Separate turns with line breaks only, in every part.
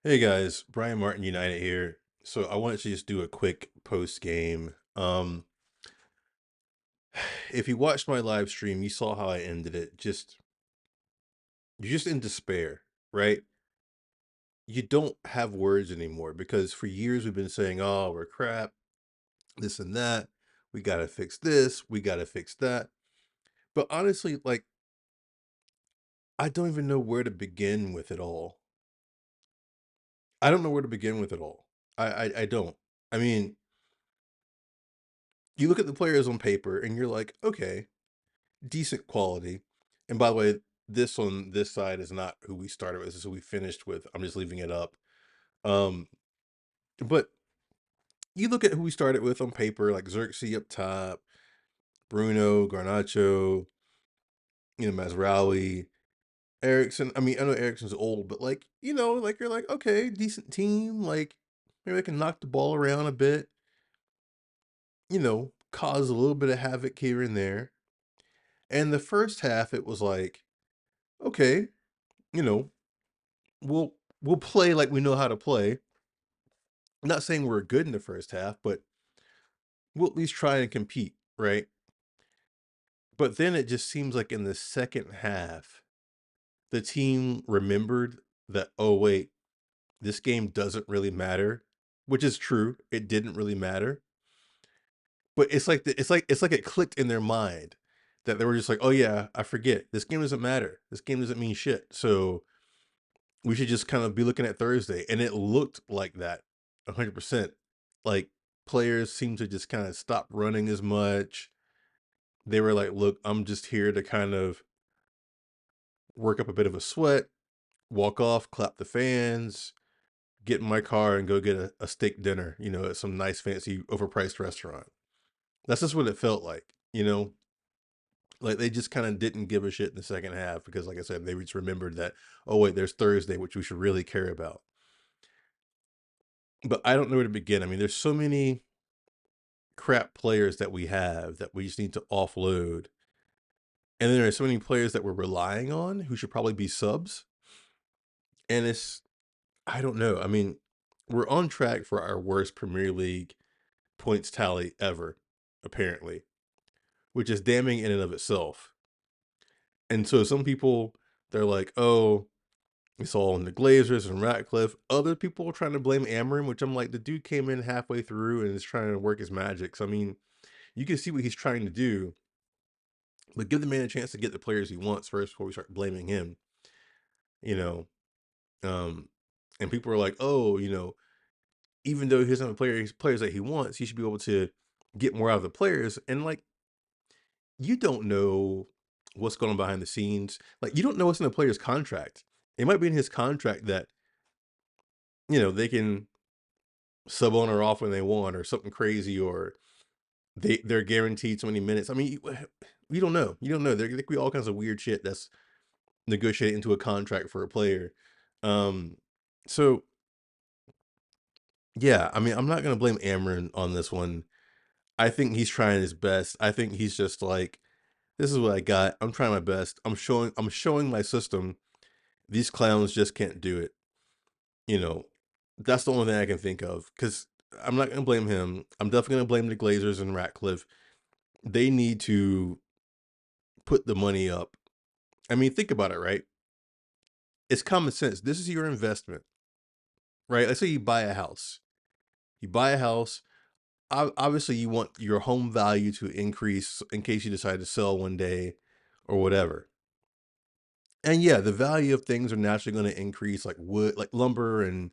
Hey guys, Brian Martin United here. So I wanted to just do a quick post game. If you watched my live stream, you saw how I ended it. You're just in despair, right? You don't have words anymore because for years we've been saying, "Oh, we're crap, this and that. We got to fix this, we got to fix that." But honestly, like I don't even know where to begin with it all. I don't know where to begin with it all. I don't. I mean, you look at the players on paper and you're like, "Okay, decent quality." And by the way, this on this side is not who we started with. This is who we finished with. I'm just leaving it up. Um, but you look at who we started with on paper, like Xerxes up top, Bruno, Garnacho, Mazraoui, Erickson. I mean, I know Erickson's old, but like, like you're like, okay, decent team. Like maybe I can knock the ball around a bit, cause a little bit of havoc here and there. And the first half, it was like, okay, you know, we'll we'll play like we know how to play. I'm not saying we're good in the first half, but we'll at least try and compete, right? But then it just seems like in the second half, the team remembered that, oh wait, this game doesn't really matter, which is true. It didn't really matter. But it's like it clicked in their mind that they were just like, oh yeah, I forget. This game doesn't matter. This game doesn't mean shit. So we should just kind of be looking at Thursday. And it looked like that 100%. Like players seemed to just kind of stop running as much. They were like, look, I'm just here to kind of work up a bit of a sweat, walk off, clap the fans, get in my car and go get a steak dinner, at some nice fancy overpriced restaurant. That's just what it felt like. Like they just kind of didn't give a shit in the second half because, like I said, they just remembered that, oh, wait, there's Thursday, which we should really care about. But I don't know where to begin. I mean, there's so many crap players that we have that we just need to offload. And then there are so many players that we're relying on who should probably be subs. And I don't know. I mean, we're on track for our worst Premier League points tally ever, apparently, which is damning in and of itself. And so some people, they're like, oh, it's all on the Glazers and Ratcliffe. Other people are trying to blame Amarim, which I'm like, the dude came in halfway through and is trying to work his magic. So, I mean, you can see what he's trying to do, but give the man a chance to get the players he wants first before we start blaming him, you know. Um, and people are like, oh, even though he doesn't have players that he wants, he should be able to get more out of the players. And like, you don't know what's going on behind the scenes. Like, you don't know what's in the player's contract. It might be in his contract that they can sub on or off when they want, or something crazy, or they're guaranteed so many minutes. I mean, you don't know. You don't know. There could be all kinds of weird shit that's negotiated into a contract for a player. Um, so yeah, I mean, I'm not gonna blame Amron on this one. I think he's trying his best. I think he's just like, this is what I got. I'm trying my best. I'm showing my system. These clowns just can't do it. You know, that's the only thing I can think of. Because I'm not gonna blame him. I'm definitely gonna blame the Glazers and Ratcliffe. They need to put the money up. I mean, think about it, right? It's common sense. This is your investment, right? Let's say you buy a house. You buy a house. Obviously, you want your home value to increase in case you decide to sell one day or whatever. And yeah, the value of things are naturally going to increase, like wood, like lumber, and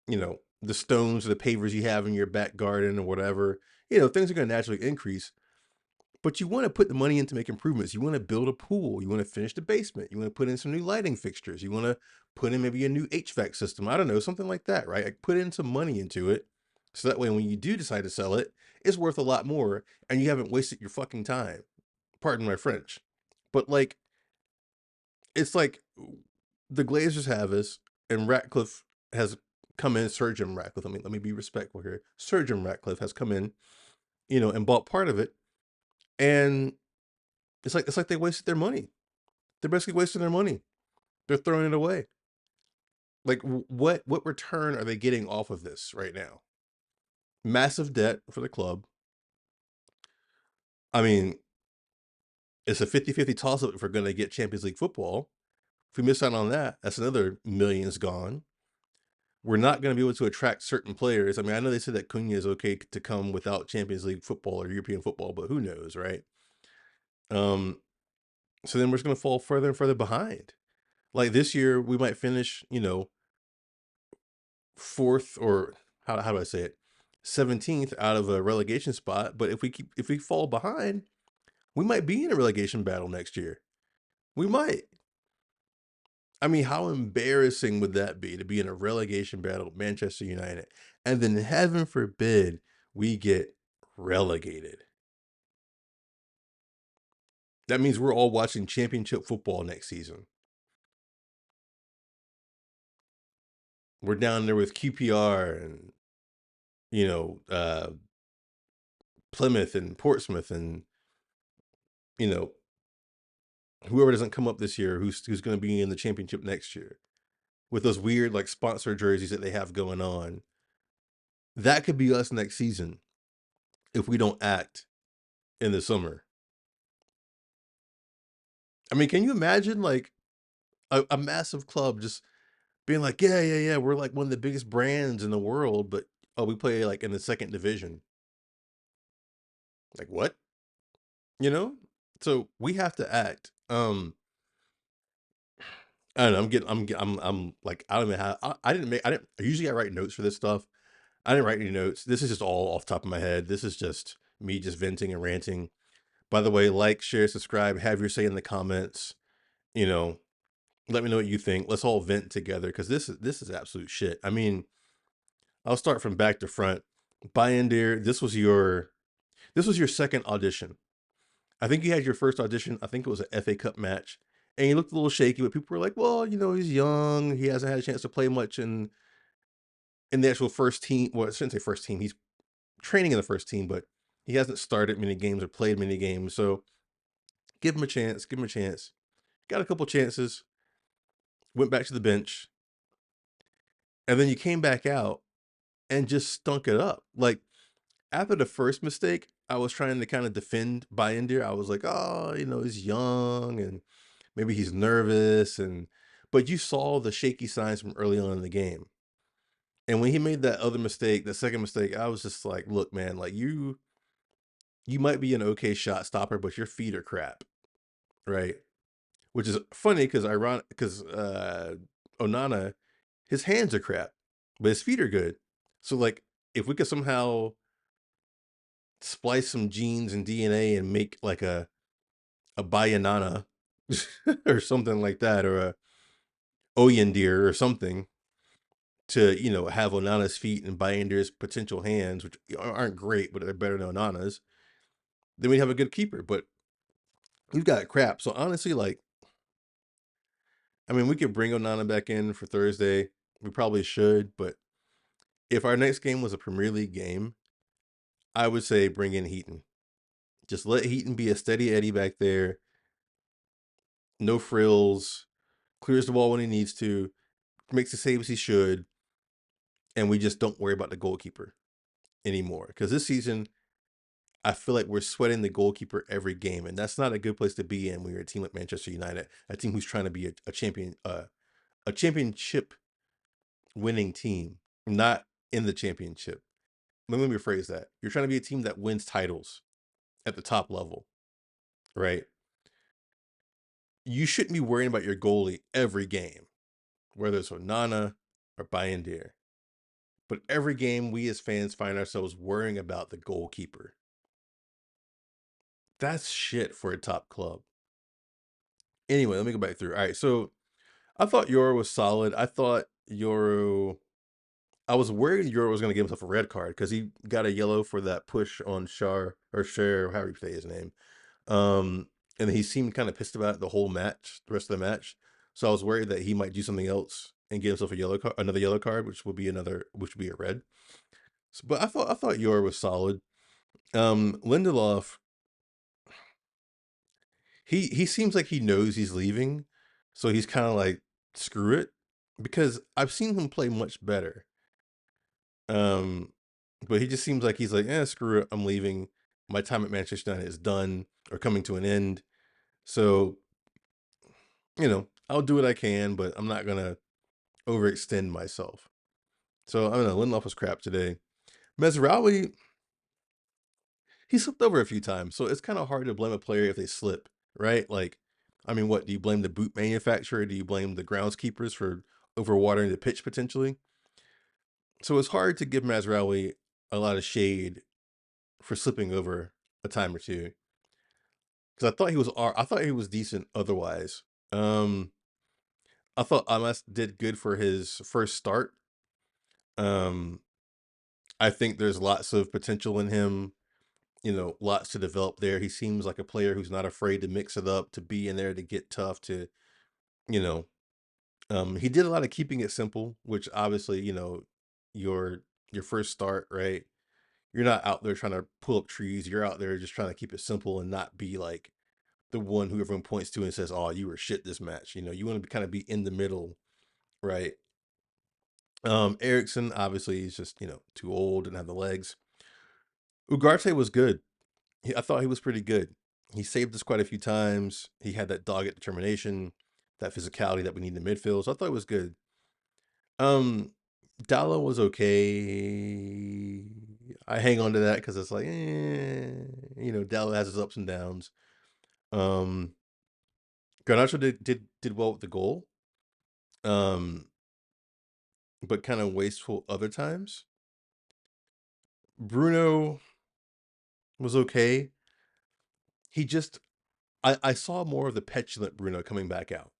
the stones, or the pavers you have in your back garden or whatever. Things are going to naturally increase. But you want to put the money in to make improvements. You want to build a pool. You want to finish the basement. You want to put in some new lighting fixtures. You want to put in maybe a new HVAC system. I don't know, something like that, right? Like put in some money into it. So that way, when you do decide to sell it, it's worth a lot more and you haven't wasted your fucking time. Pardon my French. But like, it's like the Glazers have us and Ratcliffe has come in. Sir Jim Ratcliffe, let me be respectful here. Sir Jim Ratcliffe has come in, and bought part of it. And it's like they wasted their money. They're basically wasting their money. They're throwing it away. Like, what return are they getting off of this right now? Massive debt for the club. I mean, it's a 50-50 toss-up if we're going to get Champions League football. If we miss out on that, that's another millions gone. We're not going to be able to attract certain players. I mean, I know they said that Cunha is okay to come without Champions League football or European football, but who knows, right? Um, so then we're just going to fall further and further behind. Like this year, we might finish, fourth, or how do I say it, 17th out of a relegation spot. But if we fall behind, we might be in a relegation battle next year. We might. I mean, how embarrassing would that be to be in a relegation battle with Manchester United? And then heaven forbid we get relegated. That means we're all watching championship football next season. We're down there with QPR and, you know, Plymouth and Portsmouth and, you know, whoever doesn't come up this year who's going to be in the championship next year with those weird like sponsor jerseys that they have going on. That could be us next season if we don't act in the summer. I mean, can you imagine like a massive club just being like, yeah, we're like one of the biggest brands in the world, but oh, we play like in the second division. Like what? You know? So we have to act. I don't know. I'm like, I don't know how. I didn't. Usually I write notes for this stuff. I didn't write any notes. This is just all off the top of my head. This is just me just venting and ranting. By the way, like, share, subscribe, have your say in the comments. You know, let me know what you think. Let's all vent together because this is absolute shit. I mean, I'll start from back to front. Bayindir, this was your second audition. I think you had your first audition. I think it was an FA Cup match, and you looked a little shaky. But people were like, "Well, he's young. He hasn't had a chance to play much in the actual first team. Well, I shouldn't say first team. He's training in the first team, but he hasn't started many games or played many games. So give him a chance. Give him a chance. Got a couple chances. Went back to the bench, and then you came back out and just stunk it up. Like after the first mistake, I was trying to kind of defend Bayindir. I was like, oh, he's young and maybe he's nervous, but you saw the shaky signs from early on in the game. And when he made that other mistake, the second mistake, I was just like, look, man, like you might be an okay shot stopper, but your feet are crap, right? Which is funny because Onana, his hands are crap, but his feet are good. So like, if we could somehow splice some genes and DNA and make like a Bayanana or something like that, or a Oyendir or something to have Onana's feet and Bayindir's potential hands, which aren't great, but they're better than Onana's, then we have a good keeper. But we've got crap. So honestly, like, I mean, we could bring Onana back in for Thursday. We probably should, but if our next game was a Premier League game, I would say bring in Heaton. Just let Heaton be a steady Eddie back there. No frills. Clears the ball when he needs to. Makes the saves he should. And we just don't worry about the goalkeeper anymore. Because this season, I feel like we're sweating the goalkeeper every game, and that's not a good place to be in when you're a team like Manchester United, a team who's trying to be a champion, a championship winning team, not in the championship. Let me rephrase that. You're trying to be a team that wins titles at the top level, right? You shouldn't be worrying about your goalie every game, whether it's Onana or Bayindir. But every game, we as fans find ourselves worrying about the goalkeeper. That's shit for a top club. Anyway, let me go back through. All right, so I thought Euro was solid. I thought Euro. I was worried Euro was going to give himself a red card because he got a yellow for that push on Shar or Cher, however you say his name. And he seemed kind of pissed about it the whole match, the rest of the match. So I was worried that he might do something else and give himself a yellow card, another yellow card, which would be a red. So, but I thought Euro was solid. Lindelof, he seems like he knows he's leaving, so he's kind of like screw it. because I've seen him play much better. Um, but he just seems like he's like, screw it, I'm leaving. My time at Manchester United is done or coming to an end. So, I'll do what I can, but I'm not gonna overextend myself. So I don't know. Lindelof was crap today. Mesraoui, he slipped over a few times, so it's kind of hard to blame a player if they slip, right? Like, I mean, what do you blame the boot manufacturer? Do you blame the groundskeepers for overwatering the pitch potentially? So it's hard to give Mazraoui a lot of shade for slipping over a time or two because I thought he was decent otherwise. Um, I thought Amas did good for his first start. Um, I think there's lots of potential in him. Lots to develop there. He seems like a player who's not afraid to mix it up, to be in there, to get tough, to you know. He did a lot of keeping it simple, which obviously your your first start, right? You're not out there trying to pull up trees. You're out there just trying to keep it simple and not be like the one who everyone points to and says, "Oh, you were shit this match." You want to kind of be in the middle, right? Erickson obviously he's just too old and have the legs. Ugarte was good. I thought he was pretty good. He saved us quite a few times. He had that dogged determination, that physicality that we need in the midfield. So I thought it was good. Um, Dallo was okay. I hang on to that because it's like, Dallo has his ups and downs. Um, Garnacho did well with the goal. But kind of wasteful other times. Bruno was okay. He just I saw more of the petulant Bruno coming back out.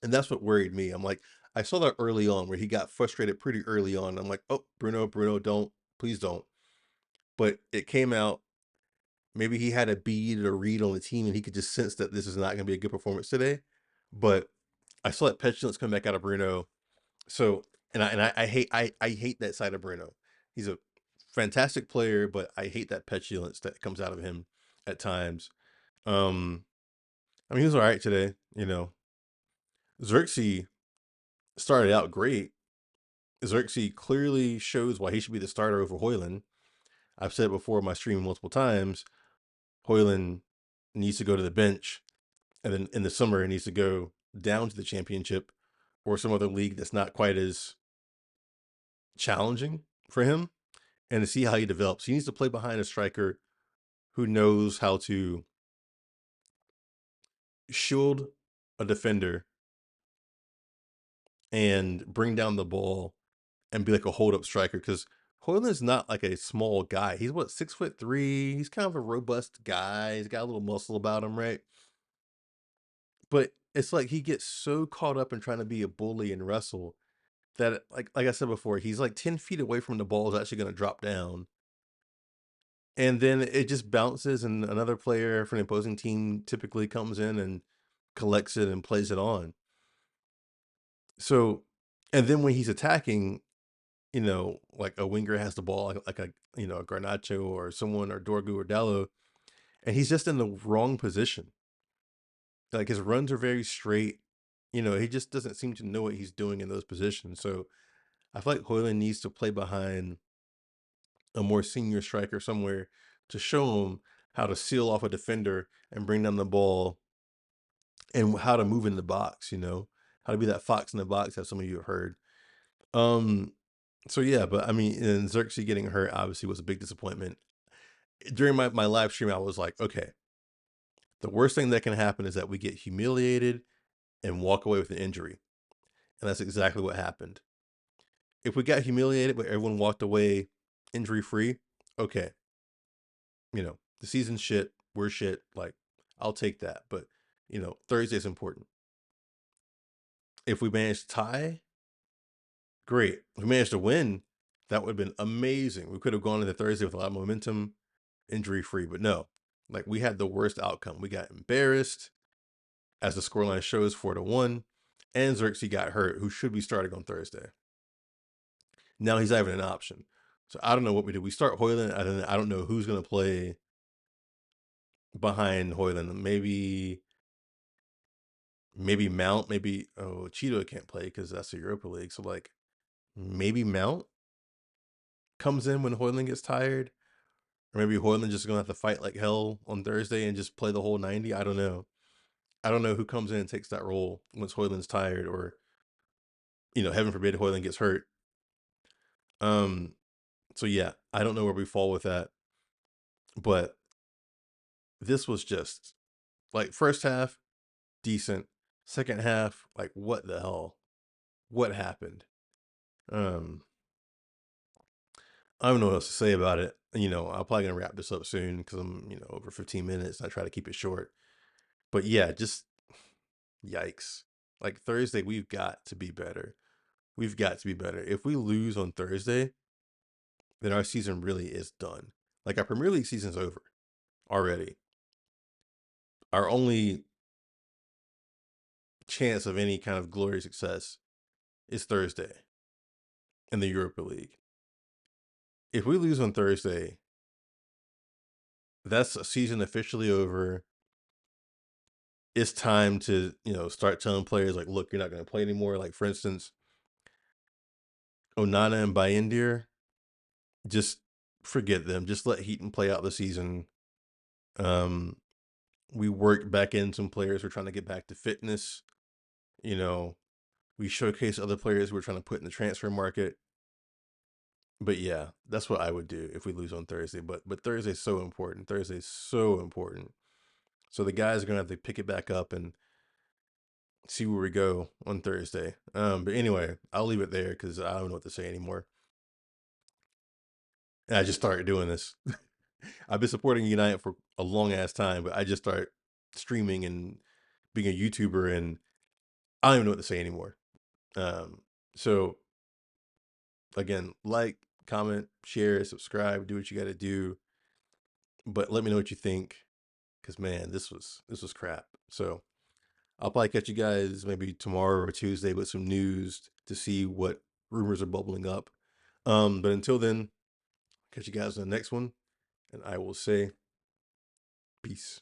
And that's what worried me. I'm like, I saw that early on where he got frustrated pretty early on. I'm like, oh, Bruno, don't, please don't. But it came out, maybe he had a bead or read on the team and he could just sense that this is not going to be a good performance today. But I saw that petulance come back out of Bruno. So, I hate that side of Bruno. He's a fantastic player, but I hate that petulance that comes out of him at times. Um, I mean, he was all right today. Xerxes started out great. Xerxes clearly shows why he should be the starter over Hoyland. I've said it before in my stream multiple times. Hoyland needs to go to the bench, and then in the summer he needs to go down to the championship or some other league that's not quite as challenging for him, and to see how he develops. He needs to play behind a striker who knows how to shield a defender and bring down the ball and be like a hold up striker. Because Hoyland's not like a small guy. He's 6'3". He's kind of a robust guy. He's got a little muscle about him, right? But it's like he gets so caught up in trying to be a bully and wrestle that, like I said before, he's like 10 feet away from the ball is actually going to drop down. And then it just bounces, and another player from the opposing team typically comes in and collects it and plays it on. So, and then when he's attacking, like a winger has the ball, like a Garnacho or someone or Dorgu or Dallo, and he's just in the wrong position. Like his runs are very straight. He just doesn't seem to know what he's doing in those positions. So I feel like Hoyland needs to play behind a more senior striker somewhere to show him how to seal off a defender and bring down the ball and how to move in the box, how to be that fox in the box, as some of you have heard. So yeah, but I mean, and Xerxes getting hurt obviously was a big disappointment. During my live stream, I was like, okay, the worst thing that can happen is that we get humiliated and walk away with an injury. And that's exactly what happened. If we got humiliated, but everyone walked away injury free, okay. The season's shit, we're shit. Like, I'll take that. But, Thursday's important. If we manage to tie, great. If we managed to win, that would have been amazing. We could have gone into Thursday with a lot of momentum, injury free. But no, like we had the worst outcome. We got embarrassed, as the scoreline shows, 4-1, and Xerxes got hurt, who should be starting on Thursday. Now he's not even an option. So I don't know what we do. We start Hoyland. I don't know who's going to play behind Hoyland. Maybe maybe Mount, maybe Cheeto can't play because that's the Europa League. So like maybe Mount comes in when Hoyland gets tired, or maybe Hoyland just gonna have to fight like hell on Thursday and just play the whole 90. I don't know. I don't know who comes in and takes that role once Hoyland's tired, or heaven forbid Hoyland gets hurt. Um, so yeah, I don't know where we fall with that, but this was just like first half decent, second half like what the hell, what happened? Um, I don't know what else to say about it. I'm probably gonna wrap this up soon because I'm over 15 minutes. And I try to keep it short, but yeah, just yikes. Like Thursday, we've got to be better. We've got to be better. If we lose on Thursday, then our season really is done. Like our Premier League season's over already. Our only chance of any kind of glorious success is Thursday in the Europa League. If we lose on Thursday, that's a season officially over. It's time to, start telling players like, look, you're not going to play anymore. Like for instance, Onana and Bayindir, just forget them. Just let Heaton play out the season. We worked back in some players. We're trying to get back to fitness. You know, we showcase other players we're trying to put in the transfer market. But yeah, that's what I would do if we lose on Thursday. But Thursday's so important. Thursday's so important. So the guys are gonna have to pick it back up and see where we go on Thursday. But anyway, I'll leave it there because I don't know what to say anymore. And I just started doing this. I've been supporting United for a long ass time, but I just started streaming and being a YouTuber, and I don't even know what to say anymore. So again, like, comment, share, subscribe, do what you got to do, but let me know what you think, because man, this was crap. So I'll probably catch you guys maybe tomorrow or Tuesday with some news to see what rumors are bubbling up. But until then, catch you guys in the next one, and I will say peace.